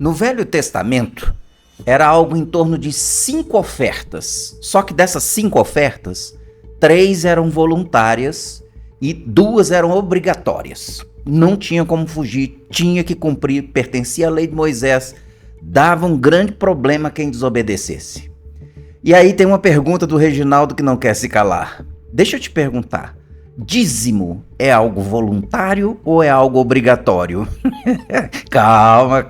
No Velho Testamento, era algo em torno de 5 ofertas. Só que dessas 5 ofertas, 3 eram voluntárias e 2 eram obrigatórias. Não tinha como fugir, tinha que cumprir, pertencia à lei de Moisés, dava um grande problema quem desobedecesse. E aí tem uma pergunta do Reginaldo que não quer se calar. Deixa eu te perguntar, dízimo é algo voluntário ou é algo obrigatório? Calma.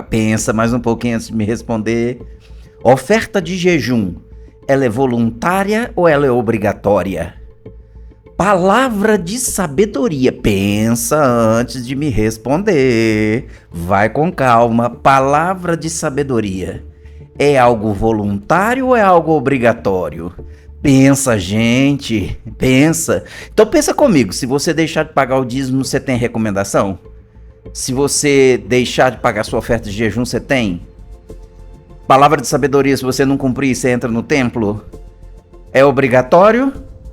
Pensa mais um pouquinho antes de me responder. Oferta de jejum, ela é voluntária ou ela é obrigatória? Palavra de sabedoria, pensa antes de me responder. Vai com calma. Palavra de sabedoria, é algo voluntário ou é algo obrigatório? Pensa, gente, pensa. Então pensa comigo, se você deixar de pagar o dízimo, você tem recomendação? Se você deixar de pagar sua oferta de jejum, você tem? Palavra de sabedoria, se você não cumprir, você entra no templo? É obrigatório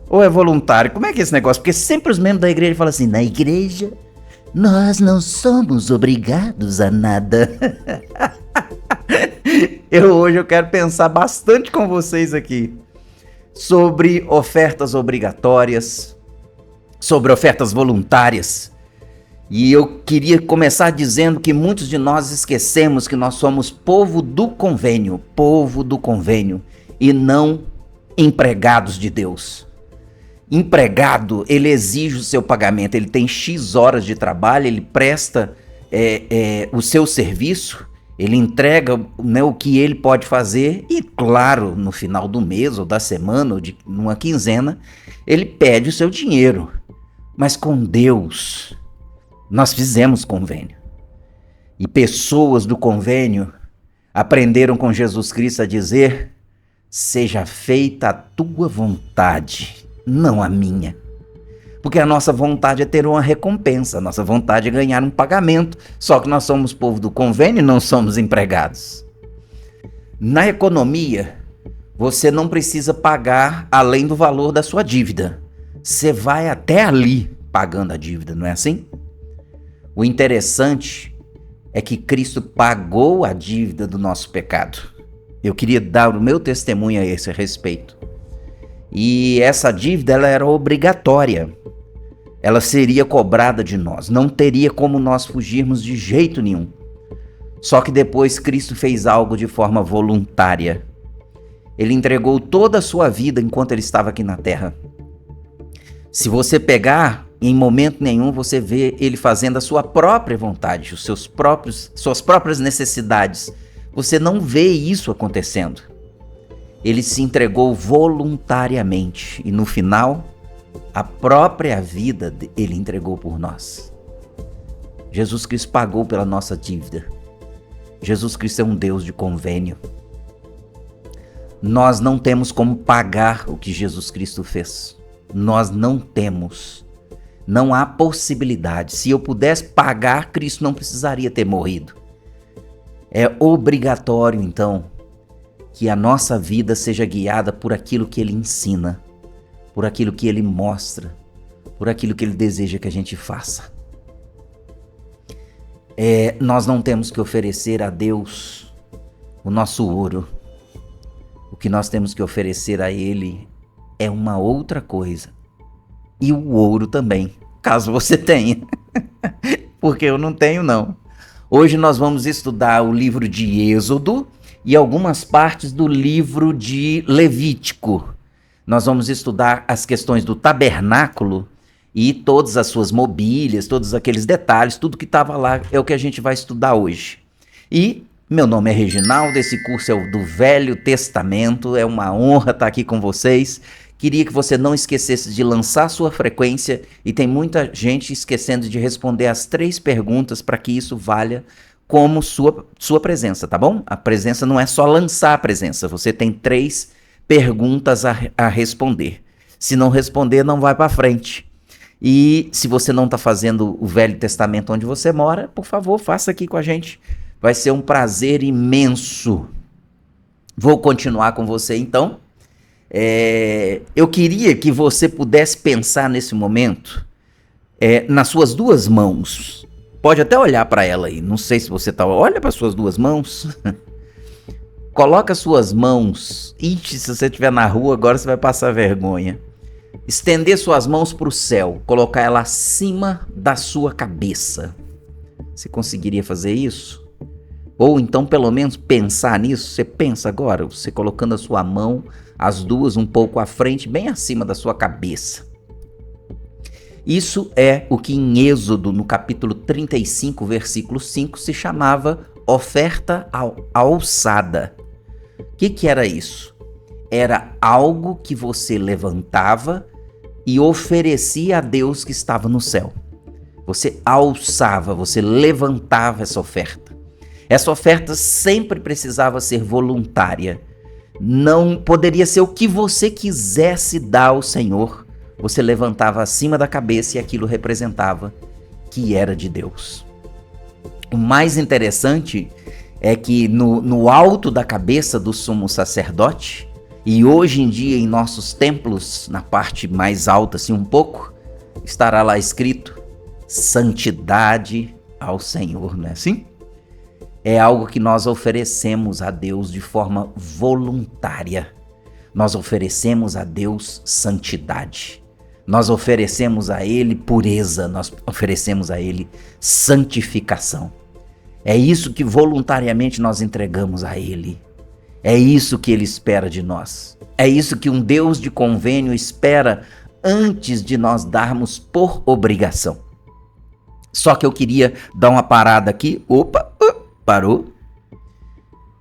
ou é voluntário? Como é que é esse negócio? Porque sempre os membros da igreja falam assim, na igreja nós não somos obrigados a nada. Hoje eu quero pensar bastante com vocês aqui sobre ofertas obrigatórias, sobre ofertas voluntárias. E eu queria começar dizendo que muitos de nós esquecemos que nós somos povo do convênio, e não empregados de Deus. Empregado, ele exige o seu pagamento, ele tem X horas de trabalho, ele presta o seu serviço, ele entrega, né, o que ele pode fazer e, claro, no final do mês ou da semana ou numa quinzena, ele pede o seu dinheiro. Mas com Deus, nós fizemos convênio. E pessoas do convênio aprenderam com Jesus Cristo a dizer, seja feita a tua vontade, não a minha. Porque a nossa vontade é ter uma recompensa, a nossa vontade é ganhar um pagamento, só que nós somos povo do convênio e não somos empregados. Na economia, você não precisa pagar além do valor da sua dívida. Você vai até ali pagando a dívida, não é assim? O interessante é que Cristo pagou a dívida do nosso pecado. Eu queria dar o meu testemunho a esse respeito. E essa dívida, ela era obrigatória. Ela seria cobrada de nós. Não teria como nós fugirmos de jeito nenhum. Só que depois Cristo fez algo de forma voluntária. Ele entregou toda a sua vida enquanto ele estava aqui na terra. Se você pegar, em momento nenhum você vê ele fazendo a sua própria vontade, suas próprias necessidades. Você não vê isso acontecendo. Ele se entregou voluntariamente e no final, a própria vida ele entregou por nós. Jesus Cristo pagou pela nossa dívida. Jesus Cristo é um Deus de convênio. Nós não temos como pagar o que Jesus Cristo fez. Nós não temos. Não há possibilidade. Se eu pudesse pagar, Cristo não precisaria ter morrido. É obrigatório, então, que a nossa vida seja guiada por aquilo que Ele ensina, por aquilo que Ele mostra, por aquilo que Ele deseja que a gente faça. Nós não temos que oferecer a Deus o nosso ouro. O que nós temos que oferecer a Ele é uma outra coisa. E o ouro também, caso você tenha. Porque eu não tenho, não. Hoje nós vamos estudar o livro de Êxodo e algumas partes do livro de Levítico. Nós vamos estudar as questões do tabernáculo e todas as suas mobílias, todos aqueles detalhes, tudo que estava lá é o que a gente vai estudar hoje. E meu nome é Reginaldo, esse curso é o do Velho Testamento, é uma honra estar aqui com vocês. Queria que você não esquecesse de lançar sua frequência e tem muita gente esquecendo de responder as 3 perguntas para que isso valha como sua presença, tá bom? A presença não é só lançar a presença, você tem 3 perguntas a responder. Se não responder, não vai para frente. E se você não está fazendo o Velho Testamento onde você mora, por favor, faça aqui com a gente. Vai ser um prazer imenso. Vou continuar com você, então. Eu queria que você pudesse pensar nesse momento nas suas 2 mãos. Pode até olhar para ela aí. Não sei se você tá. Olha para suas duas mãos. Coloca suas mãos. Ixi, se você estiver na rua, agora você vai passar vergonha. Estender suas mãos para o céu. Colocar ela acima da sua cabeça. Você conseguiria fazer isso? Ou então, pelo menos, pensar nisso. Você pensa agora, você colocando a sua mão, as duas um pouco à frente, bem acima da sua cabeça. Isso é o que em Êxodo, no capítulo 35, versículo 5, se chamava oferta alçada. O que era isso? Era algo que você levantava e oferecia a Deus que estava no céu. Você alçava, você levantava essa oferta. Essa oferta sempre precisava ser voluntária. Não poderia ser o que você quisesse dar ao Senhor. Você levantava acima da cabeça e aquilo representava que era de Deus. O mais interessante é que no alto da cabeça do sumo sacerdote, e hoje em dia em nossos templos, na parte mais alta assim um pouco, estará lá escrito santidade ao Senhor, não é assim? É algo que nós oferecemos a Deus de forma voluntária. Nós oferecemos a Deus santidade. Nós oferecemos a Ele pureza, nós oferecemos a Ele santificação. É isso que voluntariamente nós entregamos a Ele. É isso que Ele espera de nós. É isso que um Deus de convênio espera antes de nós darmos por obrigação. Só que eu queria dar uma parada aqui. Opa, parou.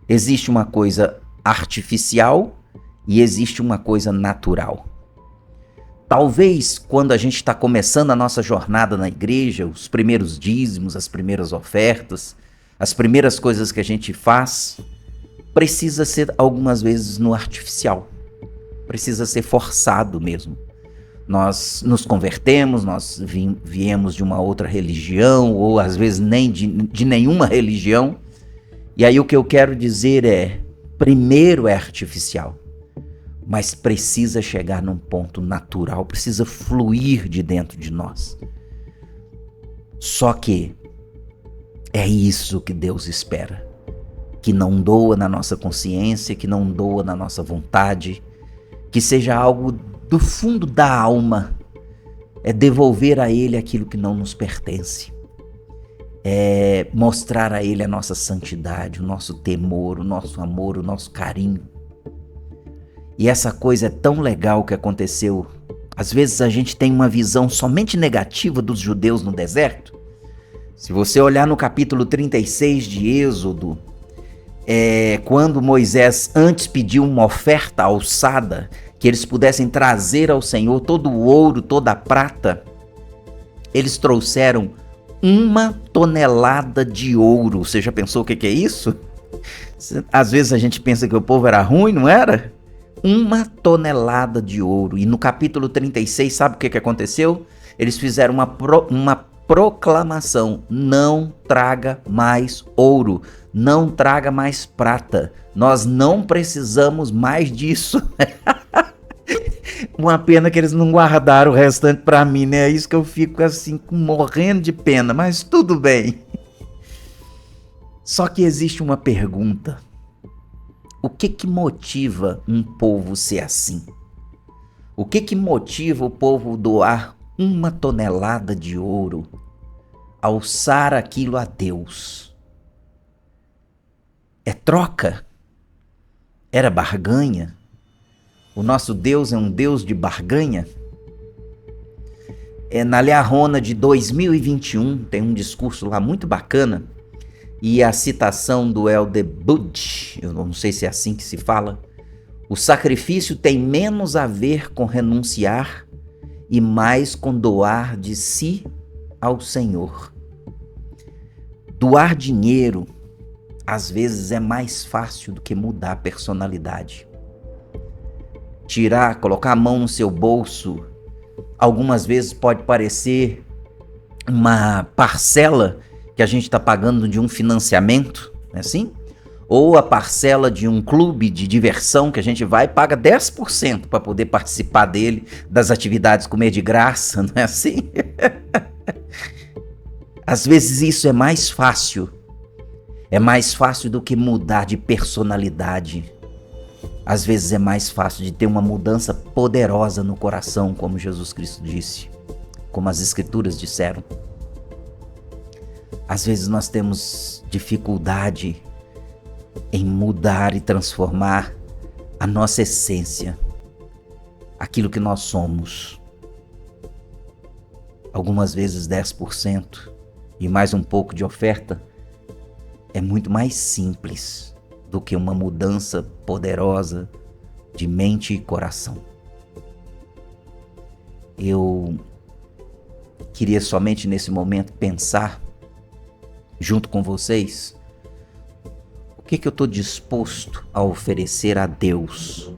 Existe uma coisa artificial e existe uma coisa natural. Talvez quando a gente está começando a nossa jornada na igreja, os primeiros dízimos, as primeiras ofertas, as primeiras coisas que a gente faz, precisa ser algumas vezes no artificial. Precisa ser forçado mesmo. Nós nos convertemos, nós viemos de uma outra religião, ou às vezes nem de nenhuma religião. E aí o que eu quero dizer é, primeiro é artificial. Mas precisa chegar num ponto natural, precisa fluir de dentro de nós. Só que é isso que Deus espera. Que não doa na nossa consciência, que não doa na nossa vontade, que seja algo do fundo da alma. É devolver a Ele aquilo que não nos pertence. É mostrar a Ele a nossa santidade, o nosso temor, o nosso amor, o nosso carinho. E essa coisa é tão legal que aconteceu. Às vezes a gente tem uma visão somente negativa dos judeus no deserto. Se você olhar no capítulo 36 de Êxodo, quando Moisés antes pediu uma oferta alçada, que eles pudessem trazer ao Senhor todo o ouro, toda a prata, eles trouxeram 1 tonelada de ouro. Você já pensou o que é isso? Às vezes a gente pensa que o povo era ruim, não era? 1 tonelada de ouro. E no capítulo 36, sabe o que aconteceu? Eles fizeram uma proclamação: não traga mais ouro, não traga mais prata, nós não precisamos mais disso. Uma pena que eles não guardaram o restante para mim, né? É isso que eu fico assim, morrendo de pena, mas tudo bem. Só que existe uma pergunta. O que motiva um povo ser assim? O que motiva o povo doar 1 tonelada de ouro, alçar aquilo a Deus? É troca? Era barganha? O nosso Deus é um Deus de barganha? Na Liarona de 2021, tem um discurso lá muito bacana, e a citação do Elder Bud, eu não sei se é assim que se fala: o sacrifício tem menos a ver com renunciar e mais com doar de si ao Senhor. Doar dinheiro, às vezes, é mais fácil do que mudar a personalidade. Colocar a mão no seu bolso, algumas vezes pode parecer uma parcela que a gente está pagando de um financiamento, não é assim? Ou a parcela de um clube de diversão que a gente vai e paga 10% para poder participar dele, das atividades, comer de graça, não é assim? Às vezes isso é mais fácil. É mais fácil do que mudar de personalidade. Às vezes é mais fácil de ter uma mudança poderosa no coração, como Jesus Cristo disse, como as Escrituras disseram. Às vezes nós temos dificuldade em mudar e transformar a nossa essência, aquilo que nós somos. Algumas vezes 10% e mais um pouco de oferta é muito mais simples do que uma mudança poderosa de mente e coração. Eu queria somente nesse momento pensar junto com vocês o que eu estou disposto a oferecer a Deus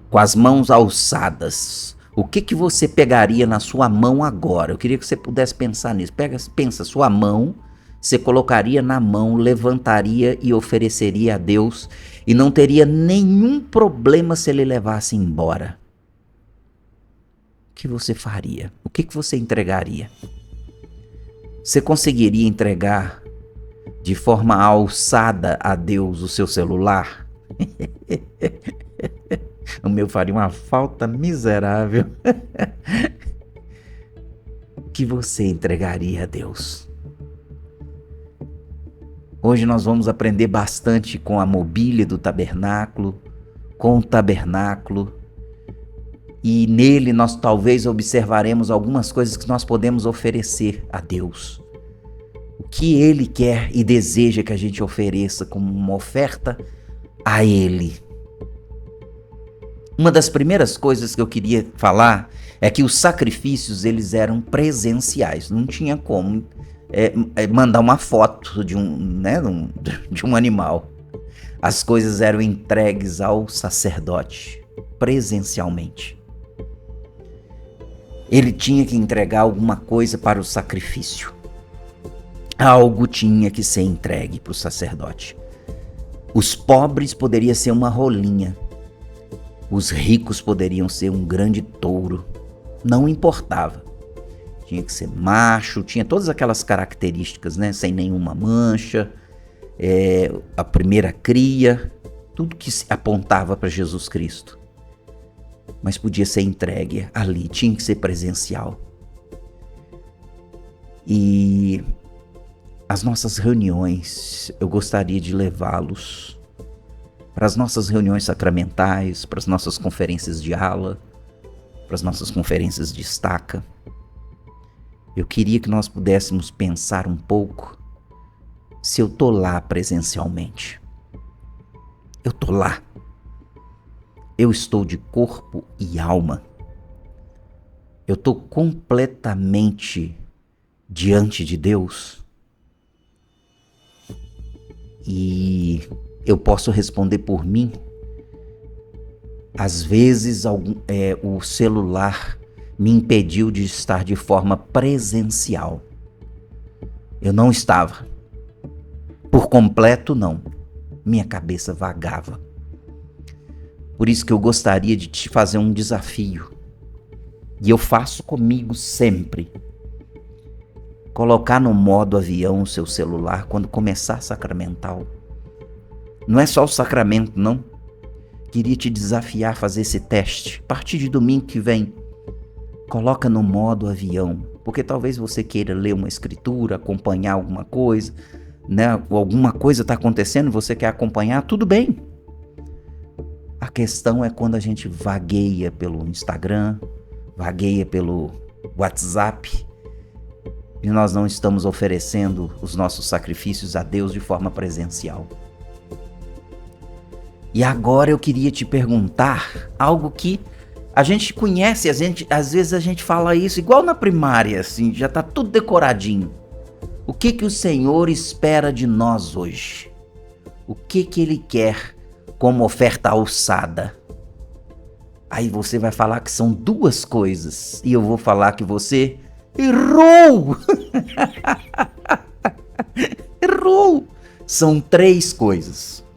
com as mãos alçadas. O que você pegaria na sua mão agora? Eu queria que você pudesse pensar nisso. Pensa, sua mão, você colocaria na mão, levantaria e ofereceria a Deus e não teria nenhum problema se ele levasse embora. O que você faria? O que você entregaria? Você conseguiria entregar de forma alçada a Deus o seu celular? O meu faria uma falta miserável. O que você entregaria a Deus? Hoje nós vamos aprender bastante com a mobília do tabernáculo, com o tabernáculo, e nele nós talvez observaremos algumas coisas que nós podemos oferecer a Deus. O que Ele quer e deseja que a gente ofereça como uma oferta a Ele. Uma das primeiras coisas que eu queria falar é que os sacrifícios eles eram presenciais, não tinha como mandar uma foto de um animal. As coisas eram entregues ao sacerdote presencialmente. Ele tinha que entregar alguma coisa para o sacrifício. Algo tinha que ser entregue para o sacerdote. Os pobres poderiam ser uma rolinha. Os ricos poderiam ser um grande touro. Não importava. Tinha que ser macho, tinha todas aquelas características, né? Sem nenhuma mancha, a primeira cria, tudo que apontava para Jesus Cristo. Mas podia ser entregue ali, tinha que ser presencial. E as nossas reuniões, eu gostaria de levá-los para as nossas reuniões sacramentais, para as nossas conferências de ala, para as nossas conferências de estaca. Eu queria que nós pudéssemos pensar um pouco se eu estou lá presencialmente. Eu estou lá. Eu estou de corpo e alma. Eu estou completamente diante de Deus. E eu posso responder por mim. Às vezes o celular me impediu de estar de forma presencial. Eu não estava. Por completo, não. Minha cabeça vagava. Por isso que eu gostaria de te fazer um desafio. E eu faço comigo sempre. Colocar no modo avião o seu celular quando começar sacramental. Não é só o sacramento, não. Queria te desafiar a fazer esse teste. A partir de domingo que vem, coloca no modo avião. Porque talvez você queira ler uma escritura, acompanhar alguma coisa, né? Alguma coisa está acontecendo, você quer acompanhar, tudo bem. A questão é quando a gente vagueia pelo Instagram, vagueia pelo WhatsApp, e nós não estamos oferecendo os nossos sacrifícios a Deus de forma presencial. E agora eu queria te perguntar algo que a gente conhece, às vezes a gente fala isso igual na primária, assim, já tá tudo decoradinho. O que o Senhor espera de nós hoje? O que Ele quer como oferta alçada? Aí você vai falar que são duas coisas, e eu vou falar que você errou! Errou! São três coisas.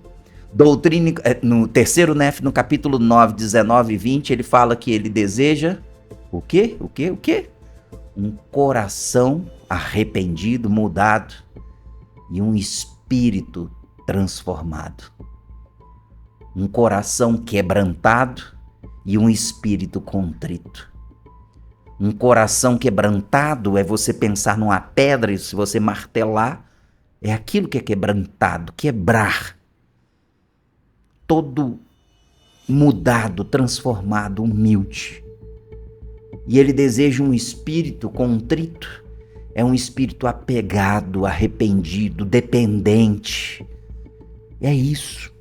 Doutrina, no terceiro Nef, no capítulo 9, 19 e 20, ele fala que ele deseja o quê? Um coração arrependido, mudado e um espírito transformado. Um coração quebrantado e um espírito contrito. Um coração quebrantado é você pensar numa pedra e se você martelar, é aquilo que é quebrantado, quebrar. Todo mudado, transformado, humilde. E ele deseja um espírito contrito, é um espírito apegado, arrependido, dependente. É isso.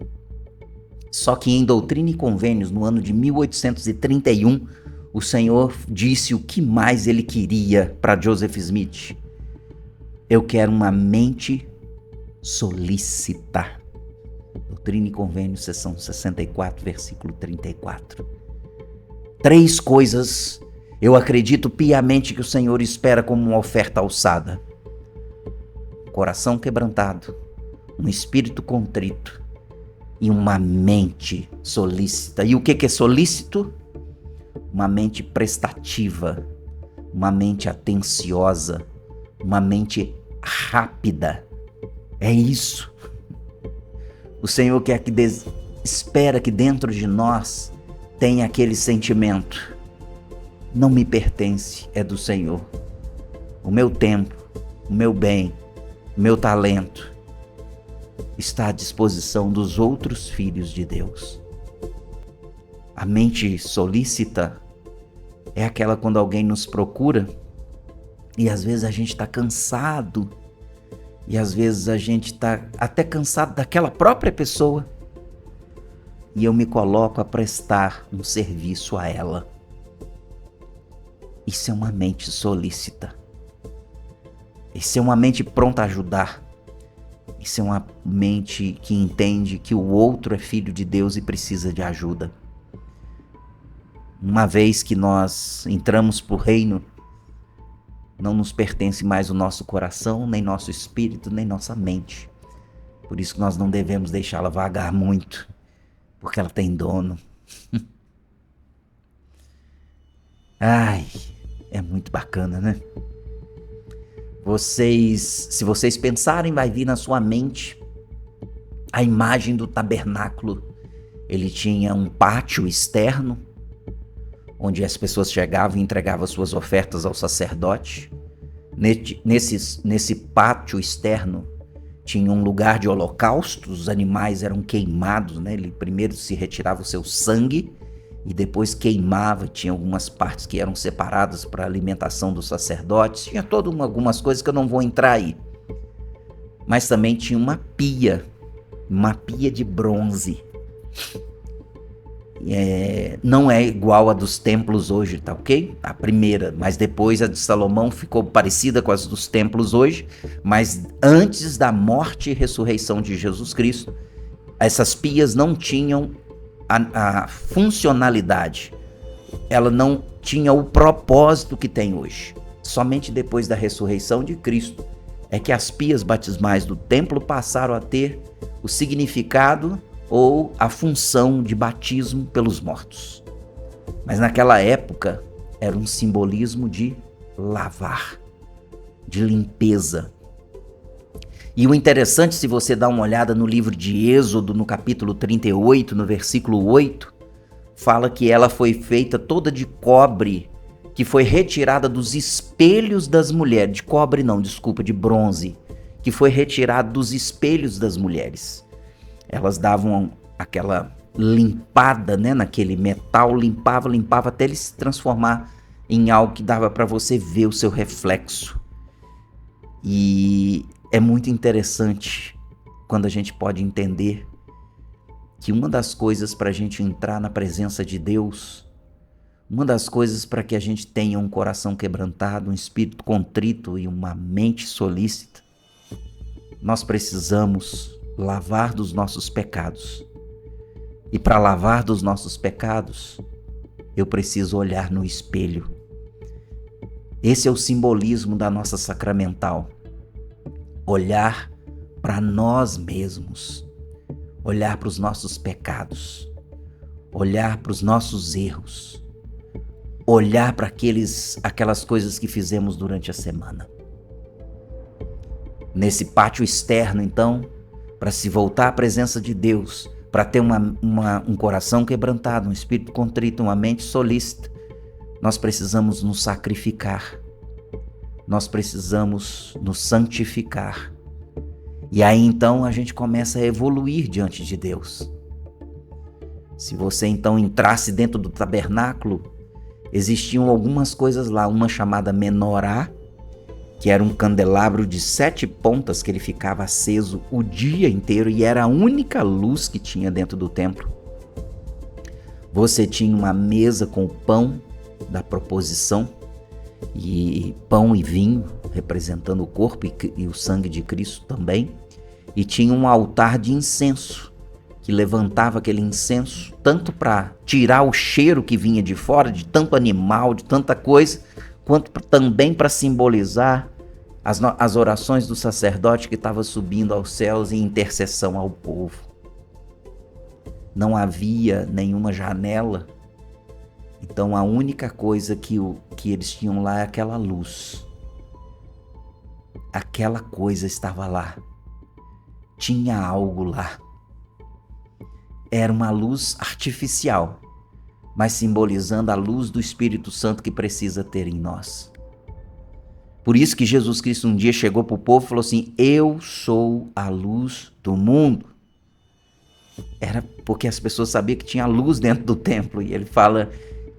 Só que em Doutrina e Convênios, no ano de 1831, o Senhor disse o que mais ele queria para Joseph Smith. Eu quero uma mente solícita. Doutrina e Convênios, seção 64, versículo 34. 3 coisas eu acredito piamente que o Senhor espera como uma oferta alçada: coração quebrantado, um espírito contrito e uma mente solícita. E o que é solícito? Uma mente prestativa, uma mente atenciosa, uma mente rápida. É isso. O Senhor quer que espera que dentro de nós tenha aquele sentimento: não me pertence, é do Senhor. O meu tempo, o meu bem, o meu talento está à disposição dos outros filhos de Deus. A mente solícita é aquela quando alguém nos procura e às vezes a gente está cansado e às vezes a gente está até cansado daquela própria pessoa e eu me coloco a prestar um serviço a ela. Isso é uma mente solícita. Isso é uma mente pronta a ajudar. Isso é uma mente que entende que o outro é filho de Deus e precisa de ajuda. Uma vez que nós entramos para o reino, não nos pertence mais o nosso coração, nem nosso espírito, nem nossa mente. Por isso que nós não devemos deixá-la vagar muito, porque ela tem dono. Ai, é muito bacana, né? Se vocês pensarem, vai vir na sua mente a imagem do tabernáculo. Ele tinha um pátio externo, onde as pessoas chegavam e entregavam suas ofertas ao sacerdote. Nesse pátio externo tinha um lugar de holocausto, os animais eram queimados, né? Ele primeiro se retirava o seu sangue e depois queimava. Tinha algumas partes que eram separadas para a alimentação dos sacerdotes. Tinha algumas coisas que eu não vou entrar aí. Mas também tinha uma pia de bronze. Não é igual a dos templos hoje, tá ok? A primeira, mas depois a de Salomão ficou parecida com as dos templos hoje, mas antes da morte e ressurreição de Jesus Cristo, essas pias não tinham a funcionalidade, ela não tinha o propósito que tem hoje. Somente depois da ressurreição de Cristo é que as pias batismais do templo passaram a ter o significado ou a função de batismo pelos mortos. Mas naquela época era um simbolismo de lavar, de limpeza. E o interessante, se você dá uma olhada no livro de Êxodo, no capítulo 38, no versículo 8, fala que ela foi feita toda de cobre, que foi retirada dos espelhos das mulheres. De cobre não, desculpa, de bronze, que foi retirado dos espelhos das mulheres. Elas davam aquela limpada, né, naquele metal, limpava até ele se transformar em algo que dava para você ver o seu reflexo. E é muito interessante quando a gente pode entender que uma das coisas para a gente entrar na presença de Deus, uma das coisas para que a gente tenha um coração quebrantado, um espírito contrito e uma mente solícita, nós precisamos lavar dos nossos pecados. E para lavar dos nossos pecados, eu preciso olhar no espelho. Esse é o simbolismo da nossa sacramental. Olhar para nós mesmos. Olhar para os nossos pecados. Olhar para os nossos erros. Olhar para aquelas coisas que fizemos durante a semana. nesse pátio externo, então, para se voltar à presença de Deus, para ter um coração quebrantado, um espírito contrito, uma mente solícita, nós precisamos nos sacrificar, nós precisamos nos santificar. E aí então a gente começa a evoluir diante de Deus. Se você então entrasse dentro do tabernáculo, existiam algumas coisas lá, uma chamada menorá, que era um candelabro de 7 pontas que ele ficava aceso o dia inteiro e era a única luz que tinha dentro do templo. Você tinha uma mesa com o pão da proposição, e pão e vinho, representando o corpo e o sangue de Cristo também, e tinha um altar de incenso, que levantava aquele incenso, tanto para tirar o cheiro que vinha de fora, de tanto animal, de tanta coisa, quanto também para simbolizar as orações do sacerdote que estava subindo aos céus em intercessão ao povo. Não havia nenhuma janela, então a única coisa que eles tinham lá é aquela luz. Aquela coisa estava lá. Tinha algo lá. Era uma luz artificial, mas simbolizando a luz do Espírito Santo que precisa ter em nós. Por isso que Jesus Cristo um dia chegou para o povo e falou assim: eu sou a luz do mundo. Era porque as pessoas sabiam que tinha luz dentro do templo. E ele fala: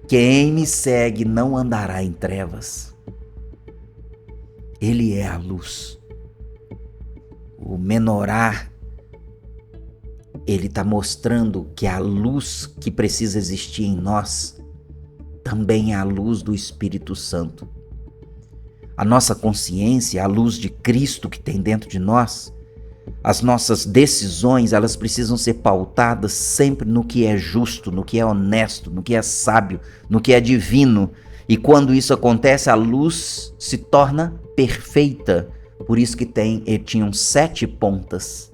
quem me segue não andará em trevas. Ele é a luz. O menorá, ele está mostrando que a luz que precisa existir em nós também é a luz do Espírito Santo. A nossa consciência, a luz de Cristo que tem dentro de nós, as nossas decisões, elas precisam ser pautadas sempre no que é justo, no que é honesto, no que é sábio, no que é divino. E quando isso acontece, a luz se torna perfeita. Por isso que tinham 7 pontas.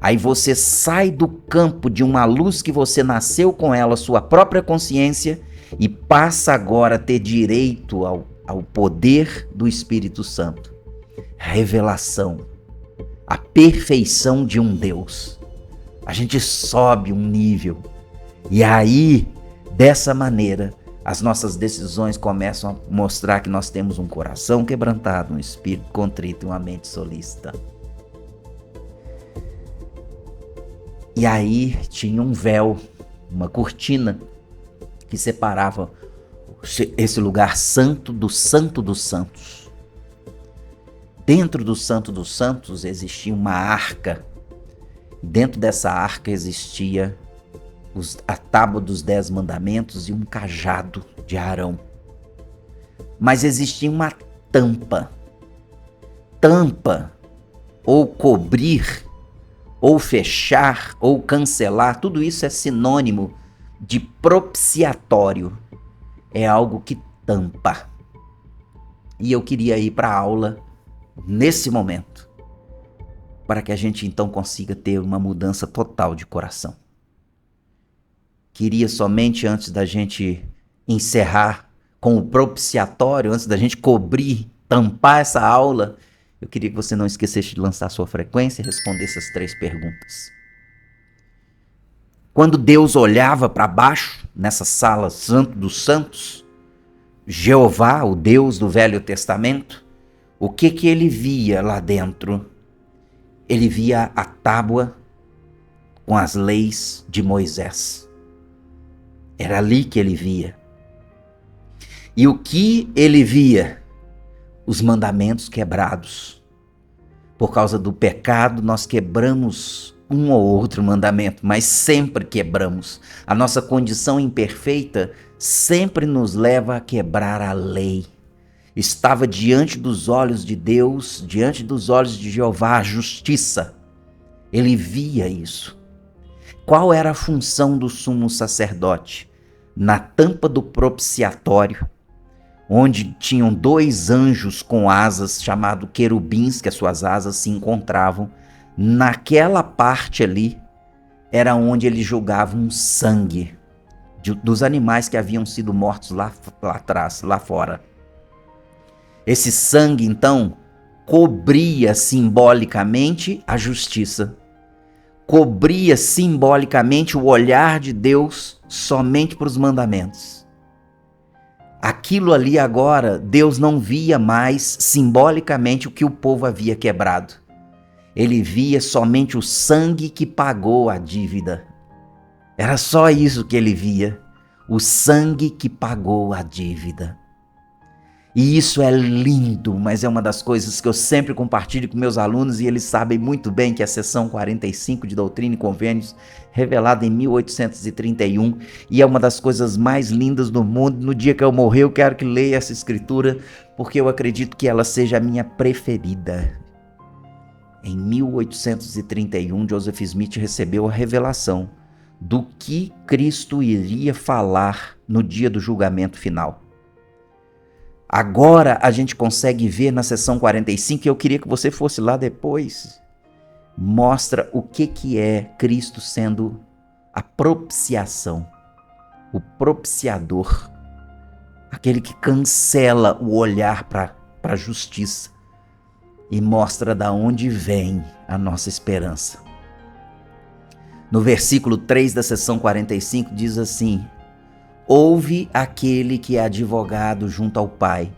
Aí você sai do campo de uma luz que você nasceu com ela, sua própria consciência, e passa agora a ter direito ao poder do Espírito Santo. Revelação. A perfeição de um Deus. A gente sobe um nível. E aí, dessa maneira, as nossas decisões começam a mostrar que nós temos um coração quebrantado, um espírito contrito e uma mente solícita. E aí tinha um véu, uma cortina, que separava esse lugar santo dos santos. Dentro do Santo dos Santos existia uma arca. Dentro dessa arca existia a tábua dos 10 mandamentos e um cajado de Arão. Mas existia uma tampa. Tampa, ou cobrir, ou fechar, ou cancelar, tudo isso é sinônimo de propiciatório. É algo que tampa. E eu queria ir para a aula nesse momento, para que a gente então consiga ter uma mudança total de coração. Queria somente, antes da gente encerrar com o propiciatório, antes da gente cobrir, tampar essa aula, eu queria que você não esquecesse de lançar sua frequência e respondesse as 3 perguntas. Quando Deus olhava para baixo, nessa sala Santo dos Santos, Jeová, o Deus do Velho Testamento, o que ele via lá dentro? Ele via a tábua com as leis de Moisés. Era ali que ele via. E o que ele via? Os mandamentos quebrados. Por causa do pecado, nós quebramos um ou outro mandamento, mas sempre quebramos. A nossa condição imperfeita sempre nos leva a quebrar a lei. Estava diante dos olhos de Deus, diante dos olhos de Jeová, a justiça. Ele via isso. Qual era a função do sumo sacerdote? Na tampa do propiciatório, onde tinham 2 anjos com asas, chamados querubins, que as suas asas se encontravam, naquela parte ali, era onde eles jogavam sangue dos animais que haviam sido mortos lá atrás, lá fora. Esse sangue, então, cobria simbolicamente a justiça, cobria simbolicamente o olhar de Deus somente para os mandamentos. Aquilo ali agora, Deus não via mais simbolicamente o que o povo havia quebrado. Ele via somente o sangue que pagou a dívida. Era só isso que ele via, o sangue que pagou a dívida. E isso é lindo, mas é uma das coisas que eu sempre compartilho com meus alunos e eles sabem muito bem que a seção 45 de Doutrina e Convênios, revelada em 1831, e é uma das coisas mais lindas do mundo. No dia que eu morrer, eu quero que leia essa escritura, porque eu acredito que ela seja a minha preferida. Em 1831, Joseph Smith recebeu a revelação do que Cristo iria falar no dia do julgamento final. Agora a gente consegue ver na seção 45, e eu queria que você fosse lá depois, mostra o que é Cristo sendo a propiciação, o propiciador, aquele que cancela o olhar para a justiça e mostra da onde vem a nossa esperança. No versículo 3 da seção 45 diz assim: ouve aquele que é advogado junto ao Pai,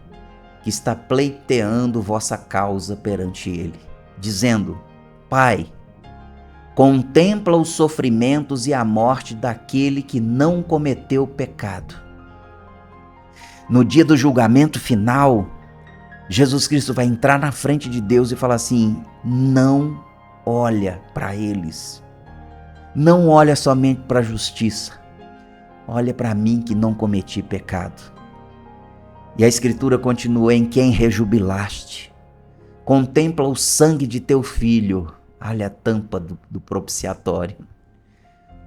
que está pleiteando vossa causa perante ele, dizendo: Pai, contempla os sofrimentos e a morte daquele que não cometeu pecado. No dia do julgamento final, Jesus Cristo vai entrar na frente de Deus e falar assim: não olha para eles, não olha somente para a justiça, olha para mim que não cometi pecado. E a escritura continua: em quem rejubilaste, contempla o sangue de teu filho. Olha a tampa do propiciatório.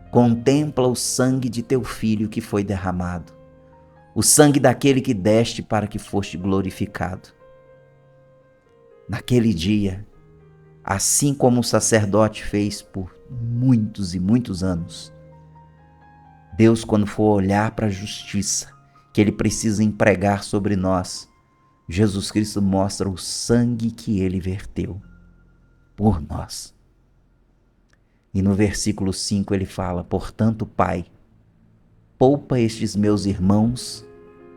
Contempla o sangue de teu filho que foi derramado, o sangue daquele que deste para que foste glorificado. Naquele dia, assim como o sacerdote fez por muitos e muitos anos, Deus, quando for olhar para a justiça que Ele precisa empregar sobre nós, Jesus Cristo mostra o sangue que Ele verteu por nós. E no versículo 5 ele fala: portanto, Pai, poupa estes meus irmãos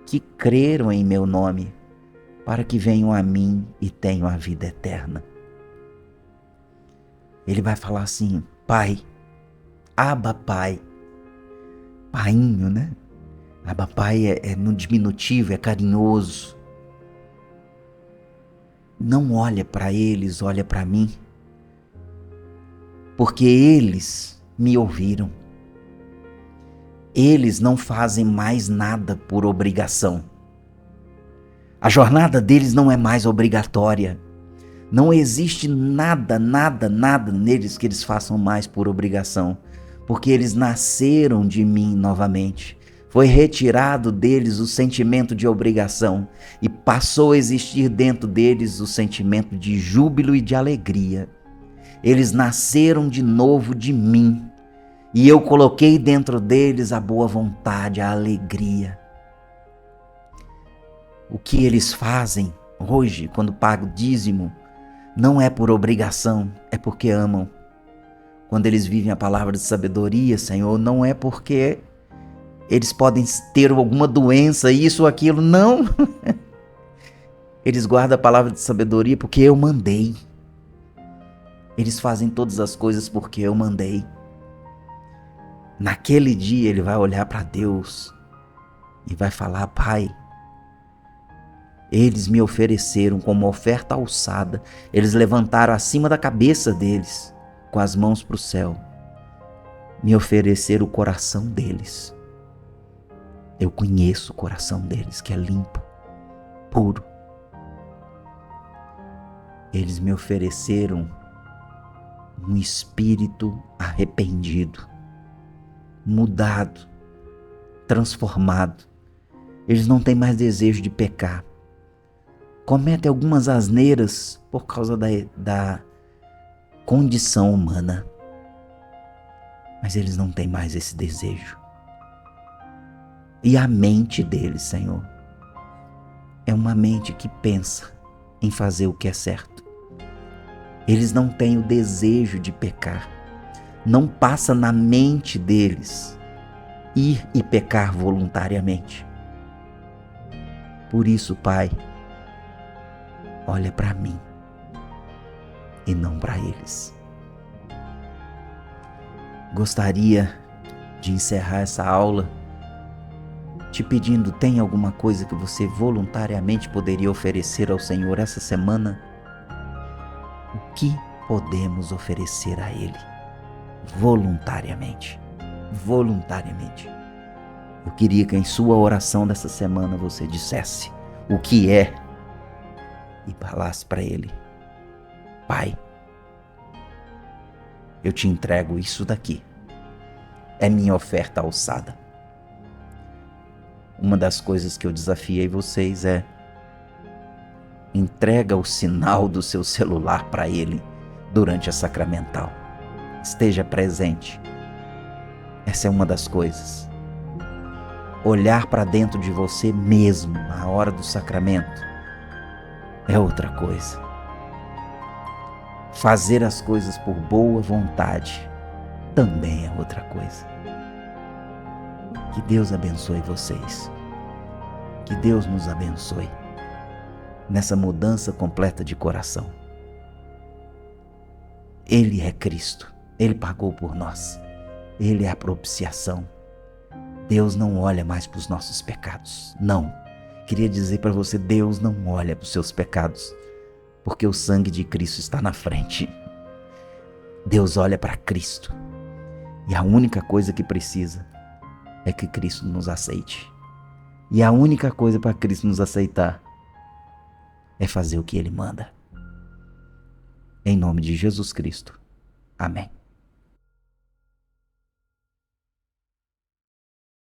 que creram em meu nome, para que venham a mim e tenham a vida eterna. Ele vai falar assim: Pai, Abba Pai, painho, né? Abba Pai é no diminutivo, é carinhoso. Não olha para eles, olha para mim, porque eles me ouviram. Eles não fazem mais nada por obrigação. A jornada deles não é mais obrigatória. Não existe nada neles que eles façam mais por obrigação, porque eles nasceram de mim novamente. Foi retirado deles o sentimento de obrigação e passou a existir dentro deles o sentimento de júbilo e de alegria. Eles nasceram de novo de mim e eu coloquei dentro deles a boa vontade, a alegria. O que eles fazem hoje, quando pagam dízimo, não é por obrigação, é porque amam. Quando eles vivem a palavra de sabedoria, Senhor, não é porque eles podem ter alguma doença, isso ou aquilo, não. Eles guardam a palavra de sabedoria porque eu mandei. Eles fazem todas as coisas porque eu mandei. Naquele dia ele vai olhar para Deus e vai falar: Pai, eles me ofereceram como oferta alçada, eles levantaram acima da cabeça deles, com as mãos para o céu, me ofereceram o coração deles. Eu conheço o coração deles, que é limpo, puro. Eles me ofereceram um espírito arrependido, mudado, transformado. Eles não têm mais desejo de pecar. Cometem algumas asneiras por causa da condição humana, mas eles não têm mais esse desejo. E a mente deles, Senhor, é uma mente que pensa em fazer o que é certo. Eles não têm o desejo de pecar. Não passa na mente deles ir e pecar voluntariamente. Por isso, Pai, olha para mim e não para eles. Gostaria de encerrar essa aula te pedindo, tem alguma coisa que você voluntariamente poderia oferecer ao Senhor essa semana? O que podemos oferecer a Ele? Voluntariamente. Voluntariamente. Eu queria que em sua oração dessa semana você dissesse o que é e falasse para Ele: Pai, eu te entrego isso daqui. É minha oferta alçada. Uma das coisas que eu desafiei vocês é: entrega o sinal do seu celular para Ele durante a sacramental. Esteja presente. Essa é uma das coisas. Olhar para dentro de você mesmo na hora do sacramento é outra coisa. Fazer as coisas por boa vontade também é outra coisa. Que Deus abençoe vocês. Que Deus nos abençoe nessa mudança completa de coração. Ele é Cristo. Ele pagou por nós. Ele é a propiciação. Deus não olha mais para os nossos pecados. Não. Queria dizer para você, Deus não olha para os seus pecados, porque o sangue de Cristo está na frente. Deus olha para Cristo. E a única coisa que precisa é que Cristo nos aceite. E a única coisa para Cristo nos aceitar é fazer o que Ele manda. Em nome de Jesus Cristo. Amém.